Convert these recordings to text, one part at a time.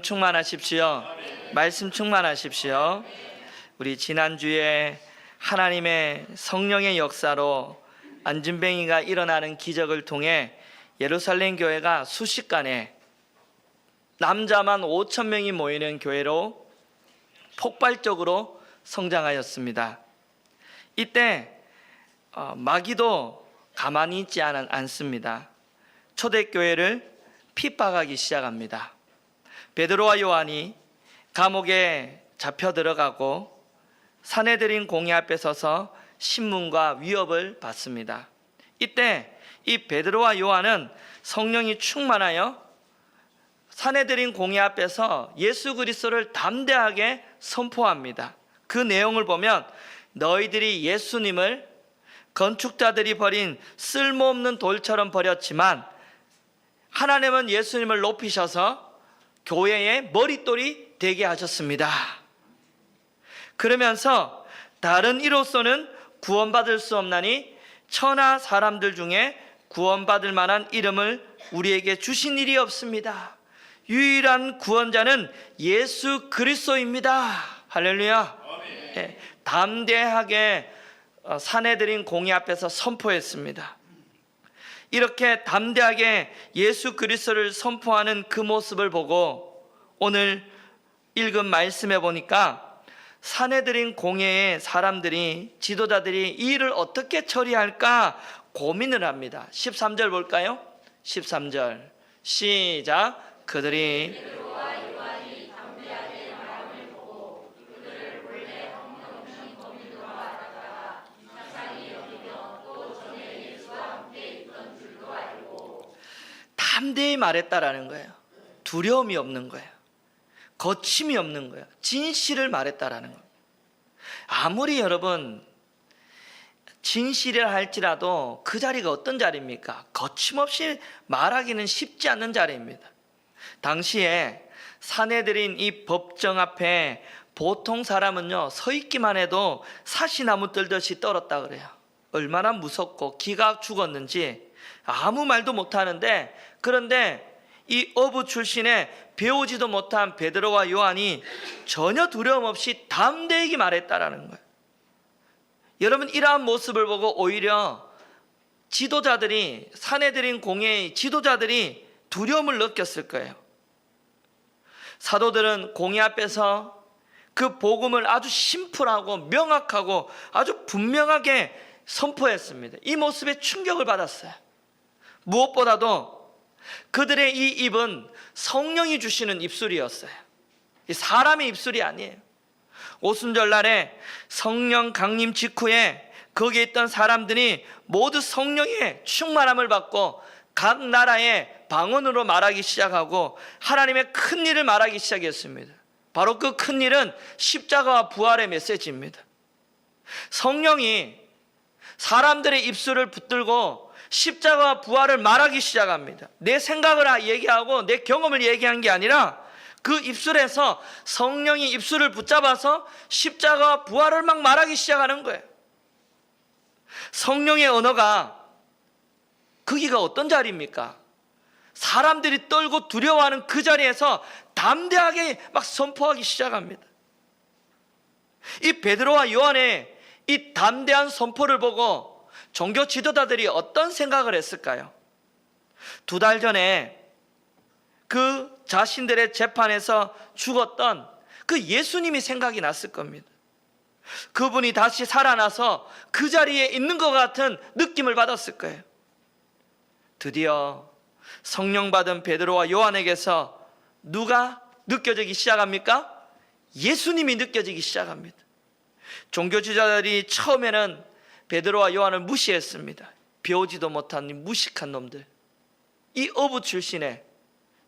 충만하십시오. 말씀 충만하십시오. 우리 지난주에 하나님의 성령의 역사로 안진뱅이가 일어나는 기적을 통해 예루살렘 교회가 순식간에 남자만 5천 명이 모이는 교회로 폭발적으로 성장하였습니다. 이때 마귀도 가만히 있지 않습니다. 초대교회를 핍박하기 시작합니다. 베드로와 요한이 감옥에 잡혀 들어가고 산헤드린 공회 앞에 서서 신문과 위협을 받습니다. 이때 이 베드로와 요한은 성령이 충만하여 산헤드린 공회 앞에서 예수 그리스도를 담대하게 선포합니다. 그 내용을 보면 너희들이 예수님을 건축자들이 버린 쓸모없는 돌처럼 버렸지만 하나님은 예수님을 높이셔서 교회의 머릿돌이 되게 하셨습니다. 그러면서 다른 이로서는 구원받을 수 없나니 천하 사람들 중에 구원받을 만한 이름을 우리에게 주신 일이 없습니다. 유일한 구원자는 예수 그리스도입니다. 할렐루야. 네, 담대하게 산헤드린 공회 앞에서 선포했습니다. 이렇게 담대하게 예수 그리스도를 선포하는 그 모습을 보고 오늘 읽은 말씀에 보니까 산헤드린 공회의 사람들이, 지도자들이 이 일을 어떻게 처리할까 고민을 합니다. 13절 볼까요? 13절 시작. 그들이 담대히 말했다라는 거예요. 두려움이 없는 거예요. 거침이 없는 거예요. 진실을 말했다라는 거예요. 아무리 여러분 진실이라 할지라도 그 자리가 어떤 자리입니까? 거침없이 말하기는 쉽지 않는 자리입니다. 당시에 산헤드린 이 법정 앞에 보통 사람은요 서 있기만 해도 사시나무 떨듯이 떨었다 그래요. 얼마나 무섭고 기가 죽었는지 아무 말도 못하는데, 그런데 이 어부 출신의 배우지도 못한 베드로와 요한이 전혀 두려움 없이 담대히 말했다라는 거예요. 여러분, 이러한 모습을 보고 오히려 지도자들이, 산헤드린 공회의 지도자들이 두려움을 느꼈을 거예요. 사도들은 공회 앞에서 그 복음을 아주 심플하고 명확하고 아주 분명하게 선포했습니다. 이 모습에 충격을 받았어요. 무엇보다도 그들의 이 입은 성령이 주시는 입술이었어요. 사람의 입술이 아니에요. 오순절날에 성령 강림 직후에 거기에 있던 사람들이 모두 성령의 충만함을 받고 각 나라의 방언으로 말하기 시작하고 하나님의 큰 일을 말하기 시작했습니다. 바로 그 큰 일은 십자가와 부활의 메시지입니다. 성령이 사람들의 입술을 붙들고 십자가와 부활을 말하기 시작합니다. 내 생각을 얘기하고 내 경험을 얘기한 게 아니라 그 입술에서 성령이 입술을 붙잡아서 십자가와 부활을 막 말하기 시작하는 거예요. 성령의 언어가 거기가 어떤 자리입니까? 사람들이 떨고 두려워하는 그 자리에서 담대하게 막 선포하기 시작합니다. 이 베드로와 요한의 이 담대한 선포를 보고 종교 지도자들이 어떤 생각을 했을까요? 2달 전에 그 자신들의 재판에서 죽었던 그 예수님이 생각이 났을 겁니다. 그분이 다시 살아나서 그 자리에 있는 것 같은 느낌을 받았을 거예요. 드디어 성령 받은 베드로와 요한에게서 누가 느껴지기 시작합니까? 예수님이 느껴지기 시작합니다. 종교 지도자들이 처음에는 베드로와 요한을 무시했습니다. 배우지도 못한 이 무식한 놈들, 이 어부 출신에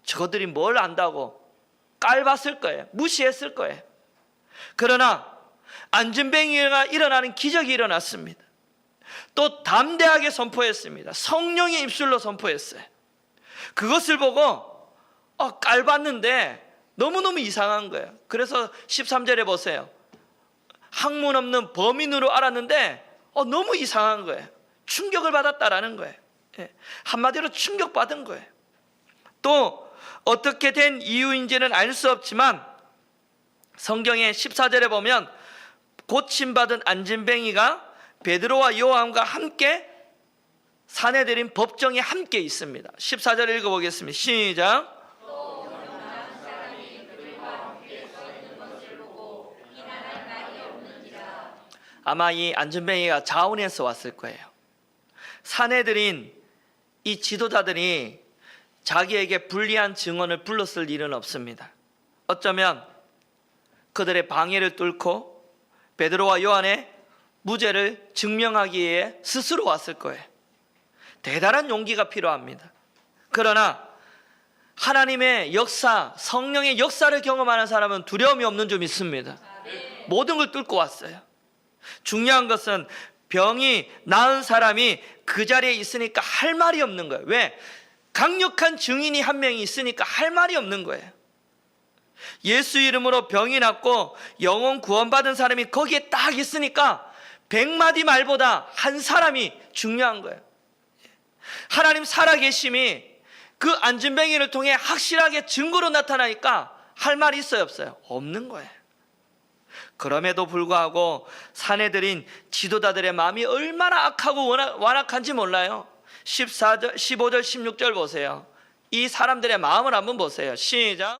저들이 뭘 안다고 깔봤을 거예요. 무시했을 거예요. 그러나 안진뱅이가 일어나는 기적이 일어났습니다. 또 담대하게 선포했습니다. 성령의 입술로 선포했어요. 그것을 보고 깔봤는데 너무너무 이상한 거예요. 그래서 13절에 보세요. 학문 없는 범인으로 알았는데 너무 이상한 거예요. 충격을 받았다라는 거예요. 한마디로 충격받은 거예요. 또 어떻게 된 이유인지는 알 수 없지만 성경의 14절에 보면 고침받은 안진뱅이가 베드로와 요한과 함께 사내들인 법정에 함께 있습니다. 14절 읽어보겠습니다. 시작. 아마 이 안진뱅이가 자원에서 왔을 거예요. 사내들인 이 지도자들이 자기에게 불리한 증언을 불렀을 일은 없습니다. 어쩌면 그들의 방해를 뚫고 베드로와 요한의 무죄를 증명하기 위해 스스로 왔을 거예요. 대단한 용기가 필요합니다. 그러나 하나님의 역사, 성령의 역사를 경험하는 사람은 두려움이 없는 줄 믿습니다. 모든 걸 뚫고 왔어요. 중요한 것은 병이 나은 사람이 그 자리에 있으니까 할 말이 없는 거예요. 왜? 강력한 증인이 한 명이 있으니까 할 말이 없는 거예요. 예수 이름으로 병이 낫고 영혼 구원받은 사람이 거기에 딱 있으니까 100마디 말보다 한 사람이 중요한 거예요. 하나님 살아계심이 그 안진뱅이를 통해 확실하게 증거로 나타나니까 할 말이 있어요, 없어요? 없는 거예요. 그럼에도 불구하고 사내들인 지도자들의 마음이 얼마나 악하고 완악한지 몰라요. 14절, 15절, 16절 보세요. 이 사람들의 마음을 한번 보세요. 시작.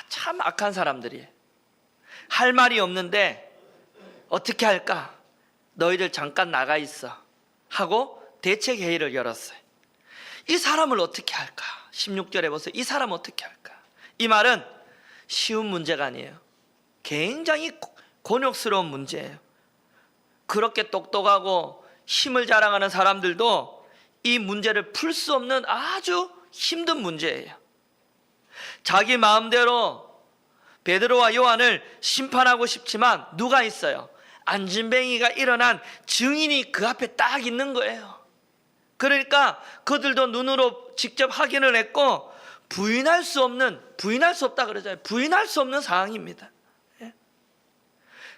참 악한 사람들이에요. 할 말이 없는데 어떻게 할까? 너희들 잠깐 나가 있어 하고 대책 회의를 열었어요. 이 사람을 어떻게 할까? 16절에 보세요. 이 사람 어떻게 할까? 이 말은 쉬운 문제가 아니에요. 굉장히 곤욕스러운 문제예요. 그렇게 똑똑하고 힘을 자랑하는 사람들도 이 문제를 풀 수 없는 아주 힘든 문제예요. 자기 마음대로 베드로와 요한을 심판하고 싶지만 누가 있어요? 안진뱅이가 일어난 증인이 그 앞에 딱 있는 거예요. 그러니까 그들도 눈으로 직접 확인을 했고 부인할 수 없다 그러잖아요. 부인할 수 없는 상황입니다.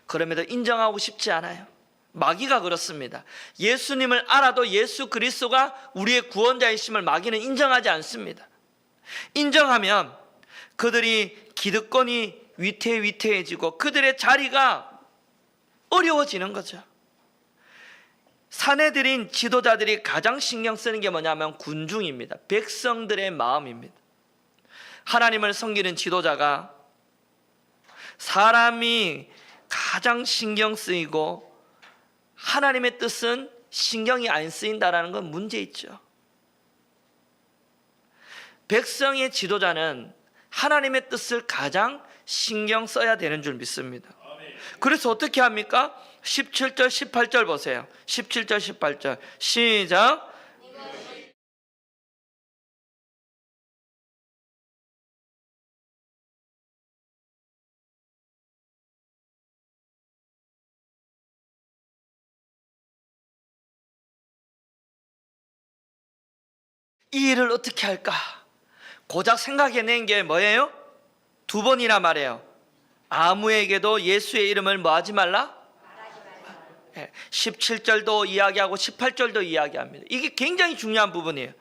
그럼에도 인정하고 싶지 않아요. 마귀가 그렇습니다. 예수님을 알아도 예수 그리스도가 우리의 구원자이심을 마귀는 인정하지 않습니다. 인정하면 그들이 기득권이 위태해지고 그들의 자리가 어려워지는 거죠. 사내들인 지도자들이 가장 신경 쓰는 게 뭐냐면 군중입니다. 백성들의 마음입니다. 하나님을 섬기는 지도자가 사람이 가장 신경 쓰이고 하나님의 뜻은 신경이 안 쓰인다는 건 문제 있죠. 백성의 지도자는 하나님의 뜻을 가장 신경 써야 되는 줄 믿습니다. 그래서 어떻게 합니까? 17절 18절 보세요. 17절 18절 시작. 이 일을 어떻게 할까? 고작 생각해낸 게 뭐예요? 2번이나 말해요. 아무에게도 예수의 이름을 뭐 하지 말라? 17절도 이야기하고 18절도 이야기합니다. 이게 굉장히 중요한 부분이에요.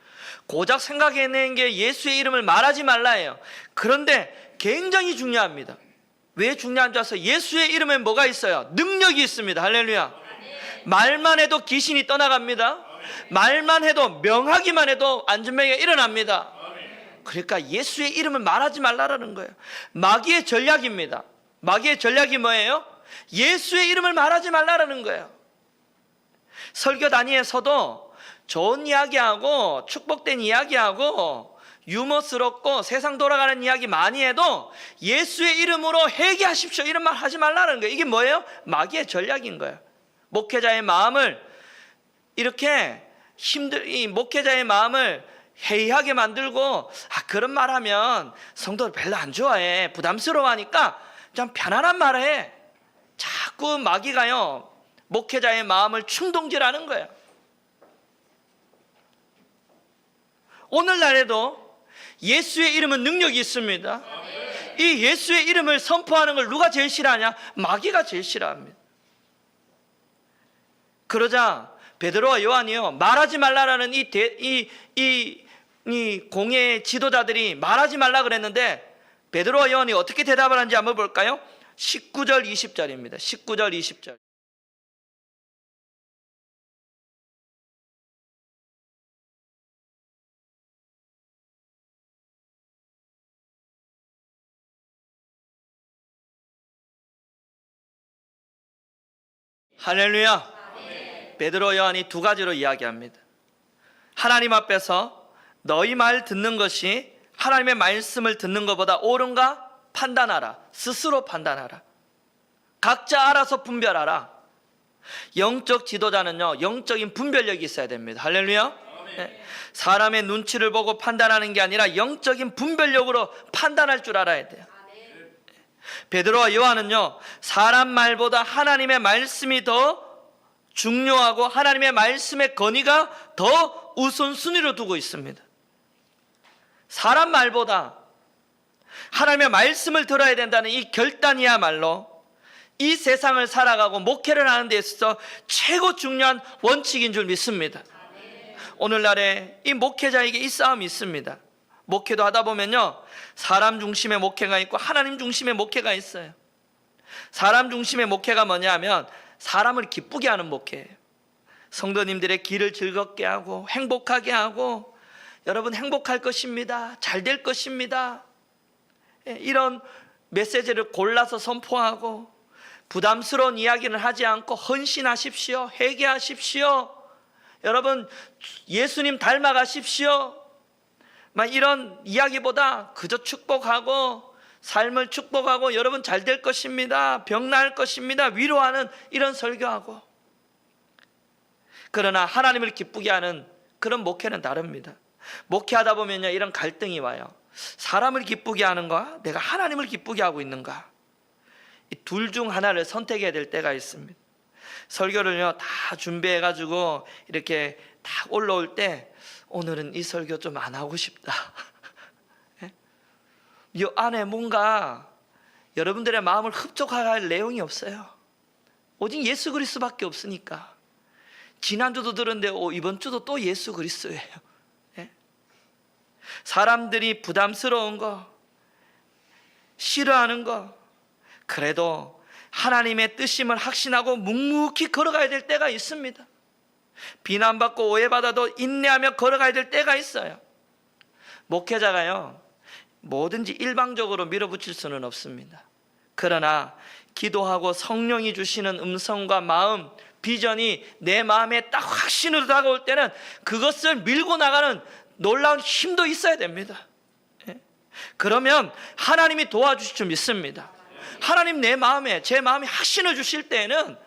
고작 생각해낸 게 예수의 이름을 말하지 말라예요. 그런데 굉장히 중요합니다. 왜 중요한 줄 아세요? 예수의 이름에 뭐가 있어요? 능력이 있습니다. 할렐루야. 말만 해도 귀신이 떠나갑니다. 말만 해도 명하기만 해도 안진뱅이가 일어납니다. 그러니까 예수의 이름을 말하지 말라라는 거예요. 마귀의 전략입니다. 마귀의 전략이 뭐예요? 예수의 이름을 말하지 말라라는 거예요. 설교 단위에서도 좋은 이야기하고 축복된 이야기하고 유머스럽고 세상 돌아가는 이야기 많이 해도 예수의 이름으로 회개하십시오 이런 말 하지 말라는 거예요. 이게 뭐예요? 마귀의 전략인 거예요. 목회자의 마음을 이렇게 이 목회자의 마음을 해이하게 만들고 그런 말 하면 성도를 별로 안 좋아해, 부담스러워하니까 좀 편안한 말을 해. 자꾸 마귀가요 목회자의 마음을 충동질하는 거예요. 오늘날에도 예수의 이름은 능력이 있습니다. 이 예수의 이름을 선포하는 걸 누가 제일 싫어하냐? 마귀가 제일 싫어합니다. 그러자 베드로와 요한이요, 말하지 말라라는 이 공예 지도자들이 말하지 말라 그랬는데 베드로와 요한이 어떻게 대답을 하는지 한번 볼까요? 19절 20절입니다. 19절 20절. 할렐루야. 베드로 요한이 두 가지로 이야기합니다. 하나님 앞에서 너희 말 듣는 것이 하나님의 말씀을 듣는 것보다 옳은가 판단하라. 스스로 판단하라. 각자 알아서 분별하라. 영적 지도자는요, 영적인 분별력이 있어야 됩니다. 할렐루야. 네. 사람의 눈치를 보고 판단하는 게 아니라 영적인 분별력으로 판단할 줄 알아야 돼요. 베드로와 요한은요, 사람 말보다 하나님의 말씀이 더 중요하고 하나님의 말씀의 건의가 더 우선순위로 두고 있습니다. 사람 말보다 하나님의 말씀을 들어야 된다는 이 결단이야말로 이 세상을 살아가고 목회를 하는 데 있어서 최고 중요한 원칙인 줄 믿습니다. 오늘날에 이 목회자에게 이 싸움이 있습니다. 목회도 하다 보면요, 사람 중심의 목회가 있고 하나님 중심의 목회가 있어요. 사람 중심의 목회가 뭐냐 하면 사람을 기쁘게 하는 목회예요. 성도님들의 길을 즐겁게 하고 행복하게 하고, 여러분 행복할 것입니다, 잘 될 것입니다, 이런 메시지를 골라서 선포하고, 부담스러운 이야기는 하지 않고 헌신하십시오, 회개하십시오, 여러분 예수님 닮아가십시오, 막 이런 이야기보다 그저 축복하고 삶을 축복하고 여러분 잘 될 것입니다, 병 나을 것입니다, 위로하는 이런 설교하고. 그러나 하나님을 기쁘게 하는 그런 목회는 다릅니다. 목회하다 보면요, 이런 갈등이 와요. 사람을 기쁘게 하는가, 내가 하나님을 기쁘게 하고 있는가, 이 둘 중 하나를 선택해야 될 때가 있습니다. 설교를요 다 준비해가지고 이렇게 딱 올라올 때 오늘은 이 설교 좀 안 하고 싶다. 이 안에 뭔가 여러분들의 마음을 흡족할 내용이 없어요. 오직 예수 그리스도밖에 없으니까. 지난주도 들었는데 이번 주도 또 예수 그리스도예요. 사람들이 부담스러운 거, 싫어하는 거, 그래도 하나님의 뜻임을 확신하고 묵묵히 걸어가야 될 때가 있습니다. 비난받고 오해받아도 인내하며 걸어가야 될 때가 있어요. 목회자가요 뭐든지 일방적으로 밀어붙일 수는 없습니다. 그러나 기도하고 성령이 주시는 음성과 마음, 비전이 내 마음에 딱 확신으로 다가올 때는 그것을 밀고 나가는 놀라운 힘도 있어야 됩니다. 그러면 하나님이 도와주실 줄 믿습니다. 하나님 내 마음에, 제 마음에 확신을 주실 때에는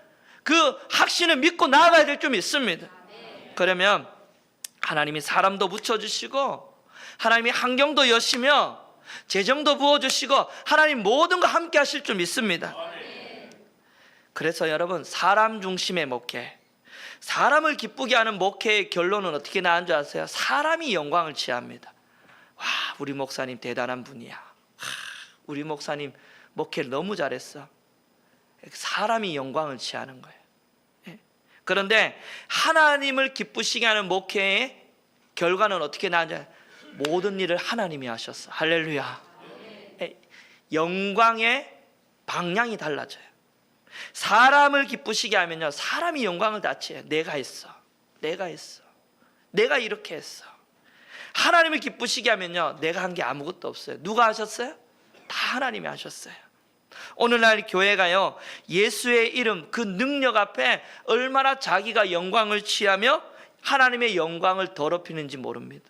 그 확신을 믿고 나아가야 될 줄 믿습니다. 그러면 하나님이 사람도 붙여주시고 하나님이 환경도 여시며 재정도 부어주시고 하나님 모든 거 함께 하실 줄 믿습니다. 그래서 여러분, 사람 중심의 목회, 사람을 기쁘게 하는 목회의 결론은 어떻게 나온 줄 아세요? 사람이 영광을 취합니다. 와, 우리 목사님 대단한 분이야, 우리 목사님 목회를 너무 잘했어. 사람이 영광을 취하는 거예요. 그런데 하나님을 기쁘시게 하는 목회의 결과는 어떻게 나오냐? 모든 일을 하나님이 하셨어. 할렐루야. 영광의 방향이 달라져요. 사람을 기쁘시게 하면요, 사람이 영광을 다 취해요. 내가 했어, 내가 했어, 내가 이렇게 했어. 하나님을 기쁘시게 하면요, 내가 한 게 아무것도 없어요. 누가 하셨어요? 다 하나님이 하셨어요. 오늘날 교회가요, 예수의 이름, 그 능력 앞에 얼마나 자기가 영광을 취하며 하나님의 영광을 더럽히는지 모릅니다.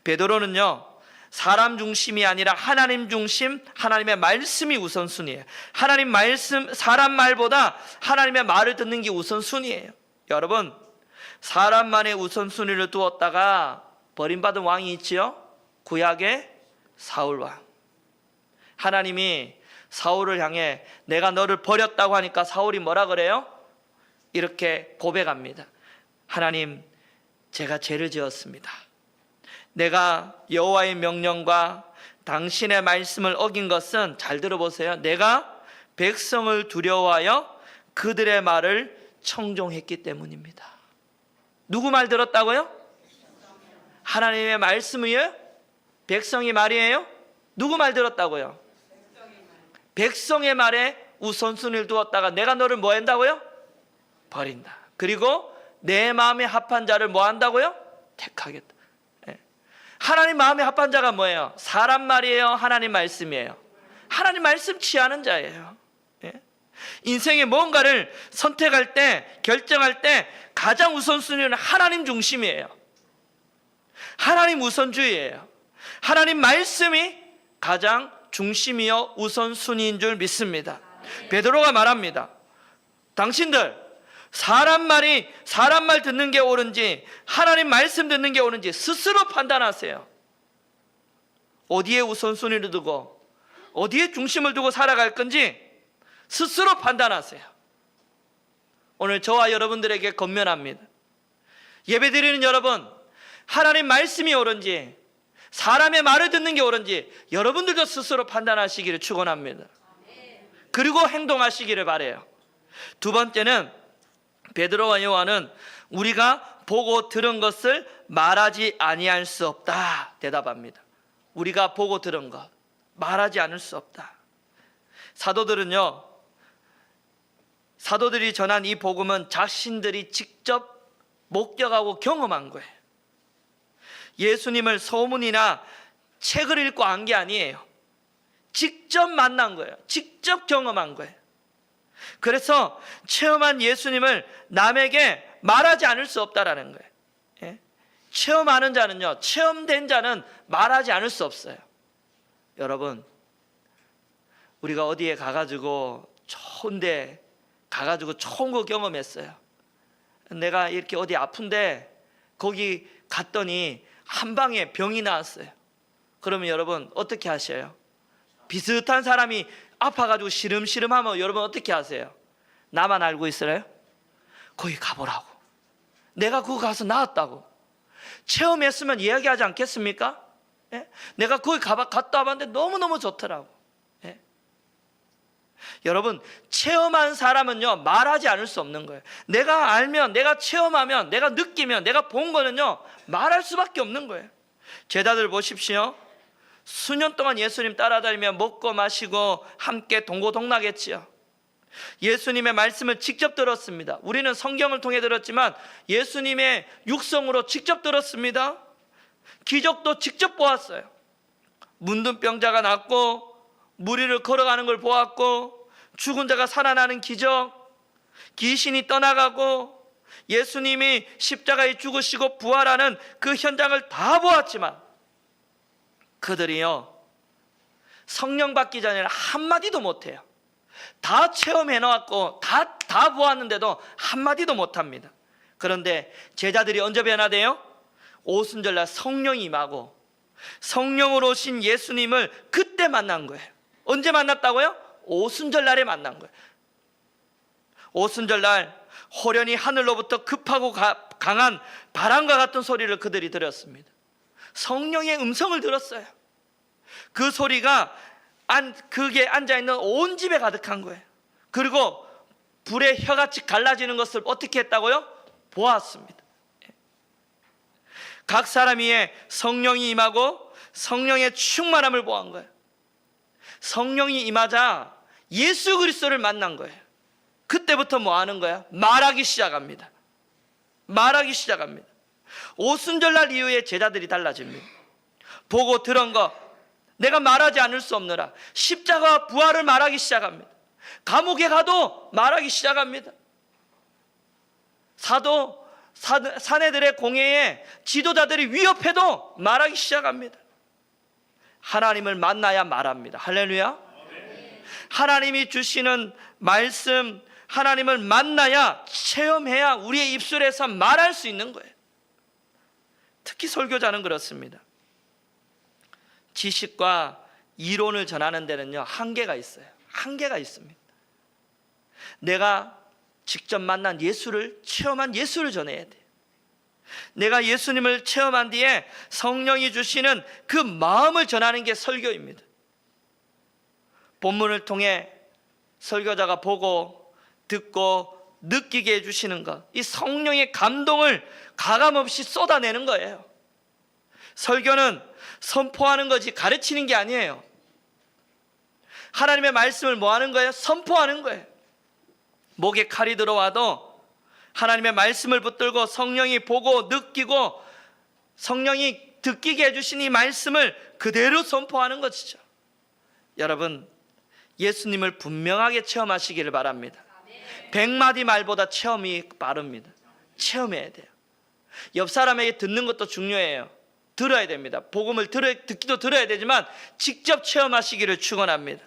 베드로는요, 사람 중심이 아니라 하나님 중심, 하나님의 말씀이 우선순위예요. 하나님 말씀, 사람 말보다 하나님의 말을 듣는 게 우선순위예요. 여러분, 사람만의 우선순위를 두었다가 버림받은 왕이 있지요? 구약의 사울왕. 하나님이 사울을 향해 내가 너를 버렸다고 하니까 사울이 뭐라 그래요? 이렇게 고백합니다. 하나님, 제가 죄를 지었습니다. 내가 여호와의 명령과 당신의 말씀을 어긴 것은, 잘 들어보세요, 내가 백성을 두려워하여 그들의 말을 청종했기 때문입니다. 누구 말 들었다고요? 하나님의 말씀이에요? 백성의 말이에요? 누구 말 들었다고요? 백성의 말에 우선순위를 두었다가 내가 너를 뭐 한다고요? 버린다. 그리고 내 마음에 합한 자를 뭐 한다고요? 택하겠다. 하나님 마음에 합한 자가 뭐예요? 사람 말이에요? 하나님 말씀이에요? 하나님 말씀 취하는 자예요. 인생의 뭔가를 선택할 때, 결정할 때 가장 우선순위는 하나님 중심이에요. 하나님 우선주의예요. 하나님 말씀이 가장 중심이요 우선순위인 줄 믿습니다. 베드로가 말합니다. 당신들 사람 말 듣는 게 옳은지 하나님 말씀 듣는 게 옳은지 스스로 판단하세요. 어디에 우선순위를 두고 어디에 중심을 두고 살아갈 건지 스스로 판단하세요. 오늘 저와 여러분들에게 권면합니다. 예배드리는 여러분, 하나님 말씀이 옳은지 사람의 말을 듣는 게 옳은지 여러분들도 스스로 판단하시기를 축원합니다. 그리고 행동하시기를 바라요. 두 번째는, 베드로와 요한은 우리가 보고 들은 것을 말하지 아니할 수 없다 대답합니다. 우리가 보고 들은 것 말하지 않을 수 없다. 사도들이 전한 이 복음은 자신들이 직접 목격하고 경험한 거예요. 예수님을 소문이나 책을 읽고 안 게 아니에요. 직접 만난 거예요. 직접 경험한 거예요. 그래서 체험한 예수님을 남에게 말하지 않을 수 없다라는 거예요. 체험하는 자는요, 체험된 자는 말하지 않을 수 없어요. 여러분, 우리가 어디에 가가지고 좋은데 가가지고 좋은 거 경험했어요. 내가 이렇게 어디 아픈데 거기 갔더니 한 방에 병이 나왔어요. 그러면 여러분 어떻게 하셔요? 비슷한 사람이 아파가지고 시름시름하면 여러분 어떻게 하세요? 나만 알고 있어요? 거기 가보라고. 내가 그거 가서 나았다고. 체험했으면 이야기하지 않겠습니까? 내가 거기 갔다 와봤는데 너무너무 좋더라고. 여러분, 체험한 사람은요 말하지 않을 수 없는 거예요. 내가 알면, 내가 체험하면, 내가 느끼면, 내가 본 거는요 말할 수밖에 없는 거예요. 제자들 보십시오. 수년 동안 예수님 따라다니며 먹고 마시고 함께 동고동락했지요. 예수님의 말씀을 직접 들었습니다. 우리는 성경을 통해 들었지만 예수님의 육성으로 직접 들었습니다. 기적도 직접 보았어요. 문둥병자가 낫고 무리를 걸어가는 걸 보았고, 죽은 자가 살아나는 기적, 귀신이 떠나가고, 예수님이 십자가에 죽으시고 부활하는 그 현장을 다 보았지만 그들이요 성령 받기 전에는 한마디도 못해요. 다 체험해 놓았고 다 보았는데도 한마디도 못합니다. 그런데 제자들이 언제 변화돼요? 오순절날 성령이 임하고 성령으로 오신 예수님을 그때 만난 거예요. 언제 만났다고요? 오순절날에 만난 거예요. 오순절날 호련히 하늘로부터 급하고 강한 바람과 같은 소리를 그들이 들었습니다. 성령의 음성을 들었어요. 그 소리가 그게 앉아있는 온 집에 가득한 거예요. 그리고 불에 혀같이 갈라지는 것을 어떻게 했다고요? 보았습니다. 각 사람 위에 성령이 임하고 성령의 충만함을 보한 거예요. 성령이 임하자 예수 그리스도를 만난 거예요. 그때부터 뭐 하는 거야? 말하기 시작합니다. 말하기 시작합니다. 오순절날 이후에 제자들이 달라집니다. 보고 들은 거 내가 말하지 않을 수 없느라 십자가와 부활을 말하기 시작합니다. 감옥에 가도 말하기 시작합니다. 사내들의 공회에 지도자들이 위협해도 말하기 시작합니다. 하나님을 만나야 말합니다. 할렐루야. 하나님이 주시는 말씀, 하나님을 만나야, 체험해야 우리의 입술에서 말할 수 있는 거예요. 특히 설교자는 그렇습니다. 지식과 이론을 전하는 데는요 한계가 있어요. 한계가 있습니다. 내가 직접 만난 예수를, 체험한 예수를 전해야 돼요. 내가 예수님을 체험한 뒤에 성령이 주시는 그 마음을 전하는 게 설교입니다. 본문을 통해 설교자가 보고 듣고 느끼게 해주시는 것, 이 성령의 감동을 가감없이 쏟아내는 거예요. 설교는 선포하는 거지 가르치는 게 아니에요. 하나님의 말씀을 뭐 하는 거예요? 선포하는 거예요. 목에 칼이 들어와도 하나님의 말씀을 붙들고 성령이 보고 느끼고 성령이 듣기게 해주신 이 말씀을 그대로 선포하는 것이죠. 여러분, 예수님을 분명하게 체험하시기를 바랍니다. 100마디 말보다 체험이 빠릅니다. 체험해야 돼요. 옆 사람에게 듣는 것도 중요해요. 들어야 됩니다. 복음을 듣기도 들어야 되지만 직접 체험하시기를 축원합니다.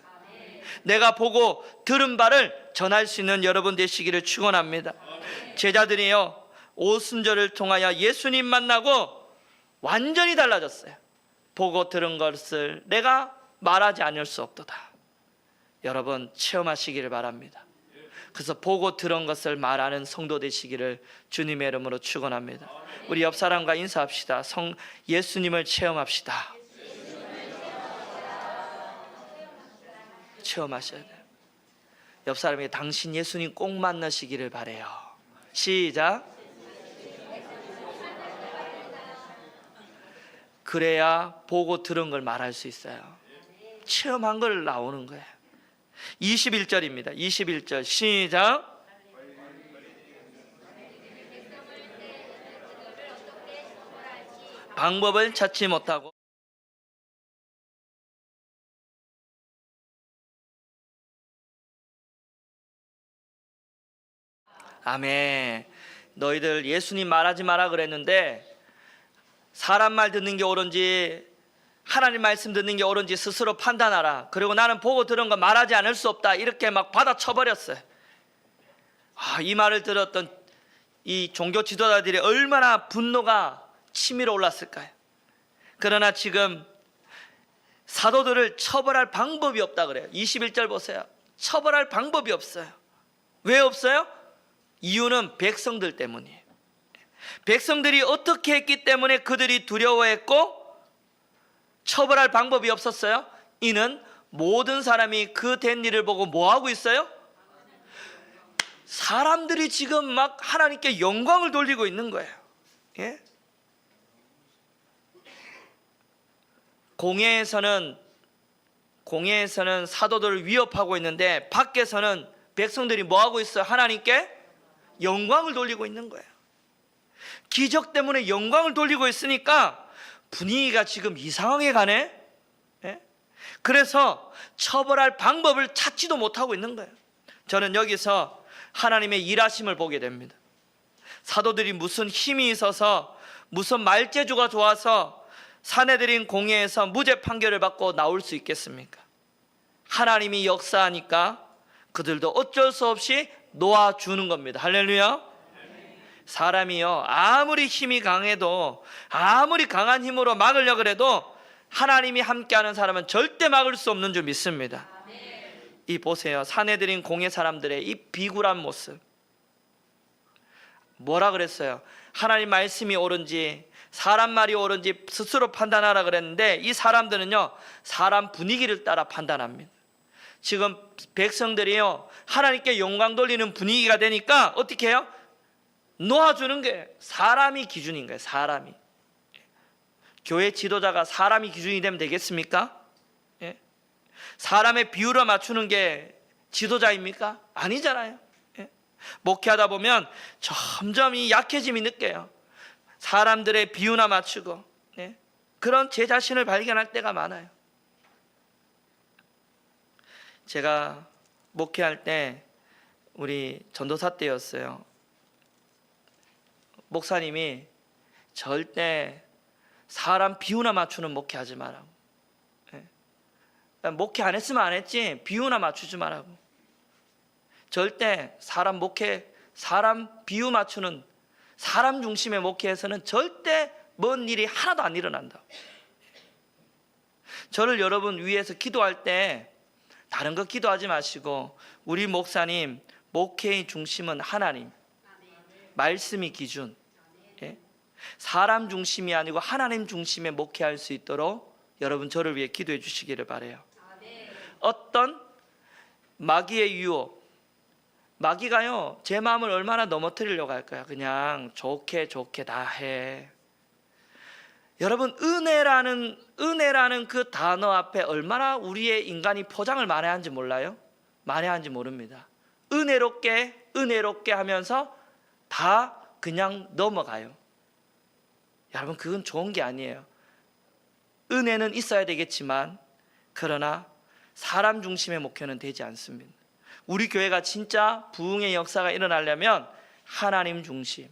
내가 보고 들은 바를 전할 수 있는 여러분 되시기를 축원합니다. 제자들이요, 오순절을 통하여 예수님 만나고 완전히 달라졌어요. 보고 들은 것을 내가 말하지 않을 수 없도다. 여러분, 체험하시기를 바랍니다. 그래서 보고 들은 것을 말하는 성도 되시기를 주님의 이름으로 축원합니다. 우리 옆 사람과 인사합시다. 예수님을 체험합시다. 체험하셔야 돼요. 옆 사람에게 당신 예수님 꼭 만나시기를 바래요. 시작. 그래야 보고 들은 걸 말할 수 있어요. 체험한 걸 나오는 거예요. 21절입니다. 21절 시작. 방법을 찾지 못하고 아멘. 너희들 예수님 말하지 마라 그랬는데 사람 말 듣는 게 옳은지 하나님 말씀 듣는 게 옳은지 스스로 판단하라. 그리고 나는 보고 들은 거 말하지 않을 수 없다. 이렇게 막 받아쳐버렸어요. 이 말을 들었던 이 종교 지도자들이 얼마나 분노가 치밀어 올랐을까요? 그러나 지금 사도들을 처벌할 방법이 없다 그래요. 21절 보세요. 처벌할 방법이 없어요. 왜 없어요? 이유는 백성들 때문이에요. 백성들이 어떻게 했기 때문에 그들이 두려워했고 처벌할 방법이 없었어요? 이는 모든 사람이 그 된 일을 보고 뭐 하고 있어요? 사람들이 지금 막 하나님께 영광을 돌리고 있는 거예요. 예? 공회에서는 사도들을 위협하고 있는데 밖에서는 백성들이 뭐 하고 있어요? 하나님께 영광을 돌리고 있는 거예요. 기적 때문에 영광을 돌리고 있으니까 분위기가 지금 이상하게 가네. 예? 그래서 처벌할 방법을 찾지도 못하고 있는 거예요. 저는 여기서 하나님의 일하심을 보게 됩니다. 사도들이 무슨 힘이 있어서 무슨 말재주가 좋아서 사내들인 공회에서 무죄 판결을 받고 나올 수 있겠습니까? 하나님이 역사하니까 그들도 어쩔 수 없이 놓아주는 겁니다. 할렐루야. 사람이요, 아무리 힘이 강해도 아무리 강한 힘으로 막으려고 해도 하나님이 함께하는 사람은 절대 막을 수 없는 줄 믿습니다. 이 보세요, 사내들인 공회 사람들의 이 비굴한 모습. 뭐라 그랬어요? 하나님 말씀이 옳은지 사람 말이 옳은지 스스로 판단하라 그랬는데 이 사람들은요, 사람 분위기를 따라 판단합니다. 지금 백성들이요, 하나님께 영광 돌리는 분위기가 되니까 어떻게 해요? 놓아주는 게 사람이 기준인 거예요. 사람이. 교회 지도자가 사람이 기준이 되면 되겠습니까? 예? 사람의 비율을 맞추는 게 지도자입니까? 아니잖아요. 예? 목회하다 보면 점점 이 약해짐이 느껴요. 사람들의 비유나 맞추고, 예? 그런 제 자신을 발견할 때가 많아요. 제가 목회할 때 우리 전도사 때였어요. 목사님이 절대 사람 비유나 맞추는 목회하지 말라고. 목회 안 했으면 안 했지 비유나 맞추지 말라고. 절대 사람 비유 맞추는 사람 중심의 목회에서는 절대 먼 일이 하나도 안 일어난다. 저를 여러분 위해서 기도할 때 다른 거 기도하지 마시고 우리 목사님 목회의 중심은 하나님, 말씀이 기준. 예? 사람 중심이 아니고 하나님 중심의 목회할 수 있도록 여러분 저를 위해 기도해 주시기를 바라요. 어떤 마귀의 유혹, 마귀가요 제 마음을 얼마나 넘어뜨리려고 할까요? 그냥 좋게 다 해. 여러분 은혜라는 그 단어 앞에 얼마나 우리의 인간이 포장을 많이 하는지 몰라요? 많이 하는지 모릅니다. 은혜롭게 하면서 다 그냥 넘어가요. 여러분 그건 좋은 게 아니에요. 은혜는 있어야 되겠지만 그러나 사람 중심의 목회는 되지 않습니다. 우리 교회가 진짜 부흥의 역사가 일어나려면 하나님 중심,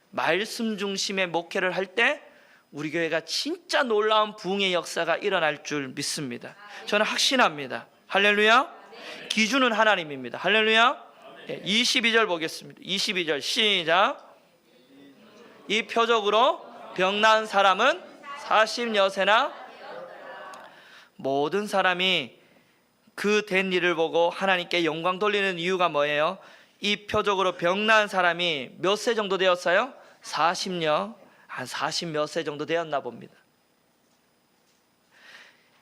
말씀 중심의 목회를 할 때 우리 교회가 진짜 놀라운 부흥의 역사가 일어날 줄 믿습니다. 저는 확신합니다. 할렐루야. 기준은 하나님입니다. 할렐루야. 22절 보겠습니다. 22절 시작. 이 표적으로 병 나은 사람은 40여세나 모든 사람이 그 된 일을 보고 하나님께 영광 돌리는 이유가 뭐예요? 이 표적으로 병 나은 사람이 몇 세 정도 되었어요? 40여, 한 40몇 세 정도 되었나 봅니다.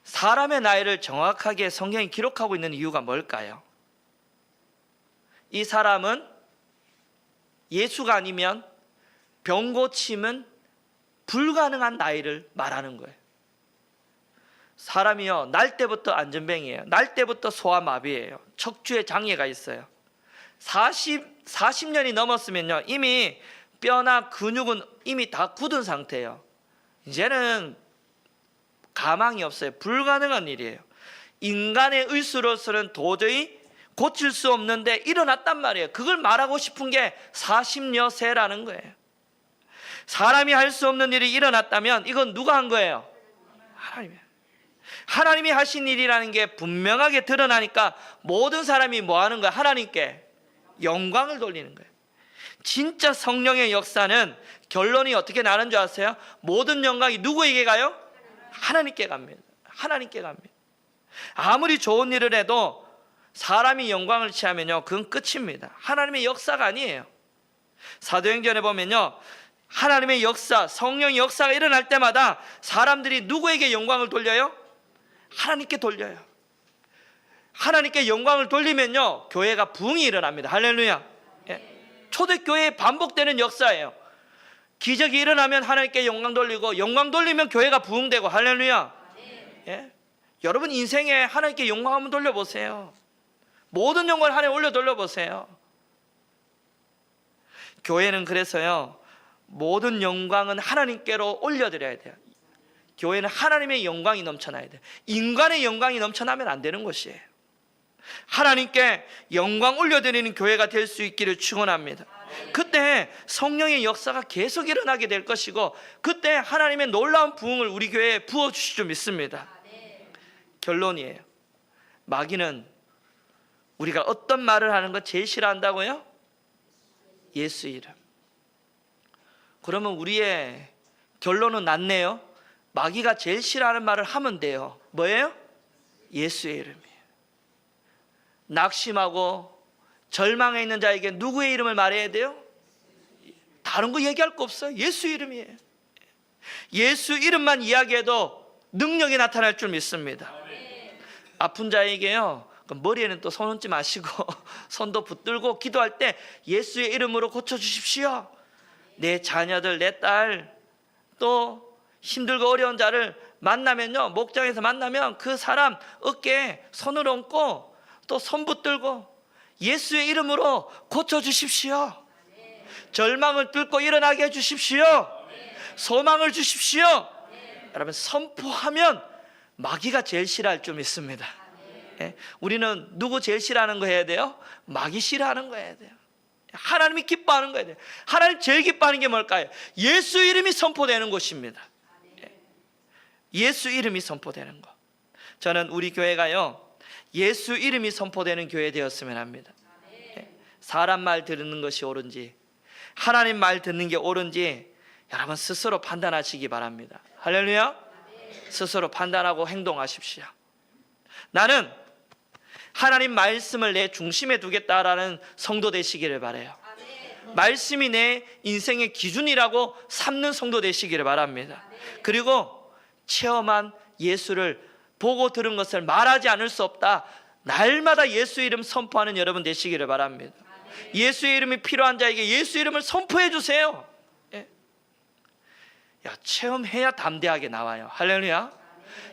사람의 나이를 정확하게 성경이 기록하고 있는 이유가 뭘까요? 이 사람은 예수가 아니면 병 고침은 불가능한 나이를 말하는 거예요. 사람이요 날 때부터 안전뱅이에요. 날 때부터 소아마비예요. 척추에 장애가 있어요. 40년이 넘었으면요 이미 뼈나 근육은 이미 다 굳은 상태예요. 이제는 가망이 없어요. 불가능한 일이에요. 인간의 의수로서는 도저히 고칠 수 없는데 일어났단 말이에요. 그걸 말하고 싶은 게 40여세라는 거예요. 사람이 할 수 없는 일이 일어났다면 이건 누가 한 거예요? 하나님이 하신 일이라는 게 분명하게 드러나니까 모든 사람이 뭐 하는 거예요? 하나님께 영광을 돌리는 거예요. 진짜 성령의 역사는 결론이 어떻게 나는 줄 아세요? 모든 영광이 누구에게 가요? 하나님께 갑니다. 하나님께 갑니다. 아무리 좋은 일을 해도 사람이 영광을 취하면요 그건 끝입니다. 하나님의 역사가 아니에요. 사도행전에 보면요 하나님의 역사, 성령의 역사가 일어날 때마다 사람들이 누구에게 영광을 돌려요? 하나님께 돌려요. 하나님께 영광을 돌리면요 교회가 부흥이 일어납니다. 할렐루야. 초대교회에 반복되는 역사예요. 기적이 일어나면 하나님께 영광 돌리고 영광 돌리면 교회가 부흥되고. 할렐루야. 여러분 인생에 하나님께 영광 한번 돌려보세요. 모든 영광을 하나님께 올려 돌려보세요. 교회는 그래서요 모든 영광은 하나님께로 올려드려야 돼요. 교회는 하나님의 영광이 넘쳐나야 돼요. 인간의 영광이 넘쳐나면 안 되는 것이에요. 하나님께 영광 올려드리는 교회가 될 수 있기를 축원합니다. 그때 성령의 역사가 계속 일어나게 될 것이고 그때 하나님의 놀라운 부흥을 우리 교회에 부어주실 줄 믿습니다. 결론이에요. 마귀는 우리가 어떤 말을 하는 거 제일 싫어한다고요? 예수 이름. 그러면 우리의 결론은 낫네요. 마귀가 제일 싫어하는 말을 하면 돼요. 뭐예요? 예수의 이름이에요. 낙심하고 절망해 있는 자에게 누구의 이름을 말해야 돼요? 다른 거 얘기할 거 없어요. 예수 이름이에요. 예수 이름만 이야기해도 능력이 나타날 줄 믿습니다. 아픈 자에게요 머리에는 또 손 얹지 마시고 손도 붙들고 기도할 때 예수의 이름으로 고쳐주십시오. 내 자녀들, 내 딸, 또 힘들고 어려운 자를 만나면요 목장에서 만나면 그 사람 어깨에 손을 얹고 또 손 붙들고 예수의 이름으로 고쳐주십시오. 절망을 뚫고 일어나게 해주십시오. 소망을 주십시오. 여러분 선포하면 마귀가 제일 싫어할 줄 믿습니다. 우리는 누구 제일 싫어하는 거 해야 돼요? 마귀 싫어하는 거 해야 돼요. 하나님이 기뻐하는 거 해야 돼요. 하나님 제일 기뻐하는 게 뭘까요? 예수 이름이 선포되는 것입니다. 예수 이름이 선포되는 것. 저는 우리 교회가요 예수 이름이 선포되는 교회 되었으면 합니다. 사람 말 듣는 것이 옳은지 하나님 말 듣는 게 옳은지 여러분 스스로 판단하시기 바랍니다. 할렐루야. 스스로 판단하고 행동하십시오. 나는 하나님 말씀을 내 중심에 두겠다라는 성도 되시기를 바라요. 말씀이 내 인생의 기준이라고 삼는 성도 되시기를 바랍니다. 그리고 체험한 예수를 보고 들은 것을 말하지 않을 수 없다. 날마다 예수 이름 선포하는 여러분 되시기를 바랍니다. 예수의 이름이 필요한 자에게 예수 이름을 선포해 주세요. 예. 야, 체험해야 담대하게 나와요. 할렐루야.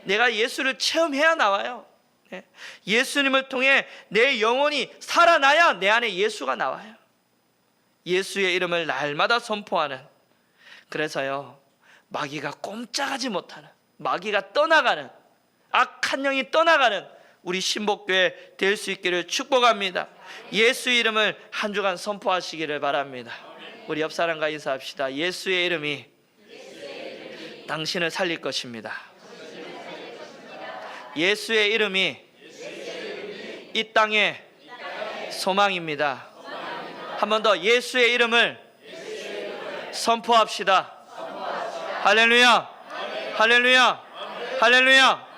내가 예수를 체험해야 나와요. 예. 예수님을 통해 내 영혼이 살아나야 내 안에 예수가 나와요. 예수의 이름을 날마다 선포하는, 그래서요 마귀가 꼼짝하지 못하는, 마귀가 떠나가는, 악한 영이 떠나가는 우리 신복교회 될 수 있기를 축복합니다. 예수 이름을 한 주간 선포하시기를 바랍니다. 우리 옆 사람과 인사합시다. 예수의 이름이 당신을 살릴 것입니다. 예수의 이름이 이 땅의 소망입니다. 한 번 더 예수의 이름을 선포합시다. 할렐루야, 할렐루야, 할렐루야.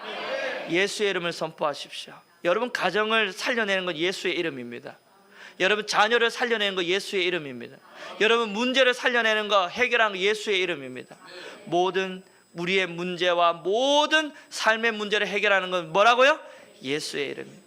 예수의 이름을 선포하십시오. 여러분 가정을 살려내는 건 예수의 이름입니다. 여러분 자녀를 살려내는 거 예수의 이름입니다. 여러분 문제를 살려내는 거, 해결하는 거 예수의 이름입니다. 모든 우리의 문제와 모든 삶의 문제를 해결하는 건 뭐라고요? 예수의 이름입니다.